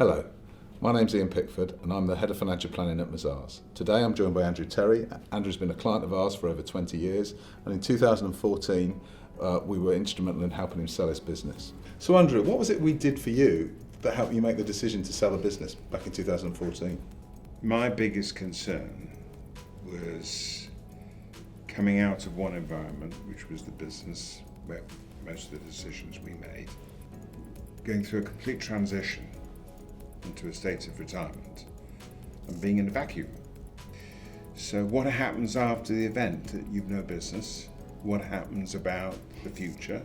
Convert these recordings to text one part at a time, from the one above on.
Hello, my name's Ian Pickford and I'm the Head of Financial Planning at Mazars. Today I'm joined by Andrew Terry. Andrew's been a client of ours for over 20 years and in 2014 we were instrumental in helping him sell his business. So Andrew, what was it we did for you that helped you make the decision to sell the business back in 2014? My biggest concern was coming out of one environment, which was the business where most of the decisions we made, going through a complete transition into a state of retirement and being in a vacuum. So what happens after the event that you've no business? What happens about the future?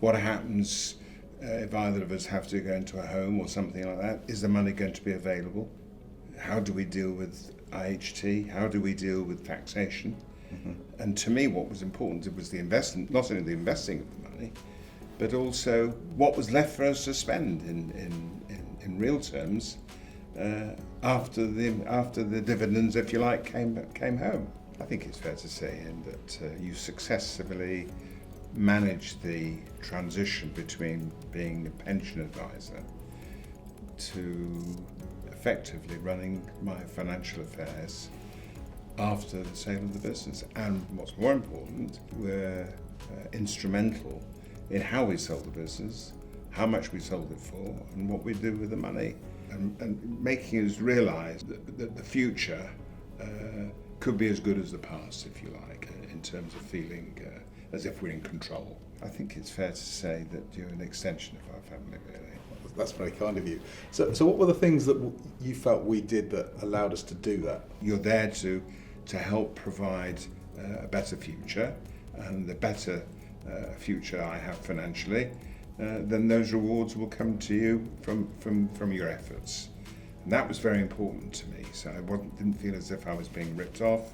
What happens if either of us have to go into a home or something like that? Is the money going to be available? How do we deal with IHT? How do we deal with taxation? And to me, what was important was the investment, not only the investing of the money, but also what was left for us to spend in real terms after the dividends, if you like, came home. I think it's fair to say, Ian, that you successfully managed the transition between being a pension advisor to effectively running my financial affairs after the sale of the business. And what's more important, we're instrumental in how we sold the business, how much we sold it for, and what we do with the money, and making us realise that the future could be as good as the past, if you like, in terms of feeling as if we're in control. I think it's fair to say that you're an extension of our family, really. That's very kind of you. So what were the things that you felt we did that allowed us to do that? You're there to help provide a better future, and the better future I have financially, then those rewards will come to you from your efforts. And that was very important to me. So I didn't feel as if I was being ripped off,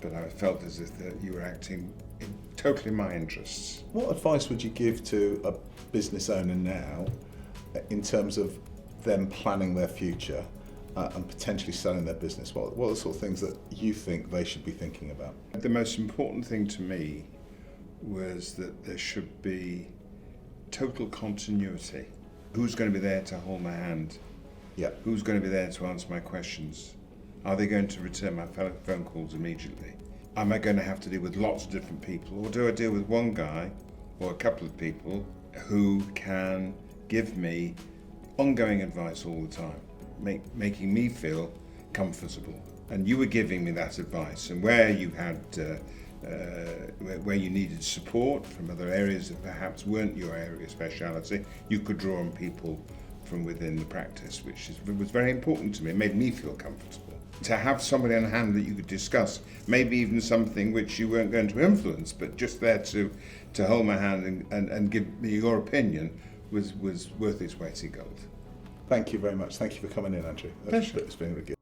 but I felt as if that you were acting in totally my interests. What advice would you give to a business owner now in terms of them planning their future and potentially selling their business? What are the sort of things that you think they should be thinking about? The most important thing to me was that there should be total continuity. Who's going to be there to hold my hand? Yeah. Who's going to be there to answer my questions? Are they going to return my phone calls immediately? Am I going to have to deal with lots of different people, or do I deal with one guy or a couple of people who can give me ongoing advice all the time, making me feel comfortable? And you were giving me that advice, and where you had where you needed support from other areas that perhaps weren't your area of speciality, you could draw on people from within the practice, which was very important to me. It made me feel comfortable. To have somebody on hand that you could discuss, maybe even something which you weren't going to influence, but just there to hold my hand and give me your opinion was worth its weight in gold. Thank you very much. Thank you for coming in, Andrew. Pleasure. It's been really good.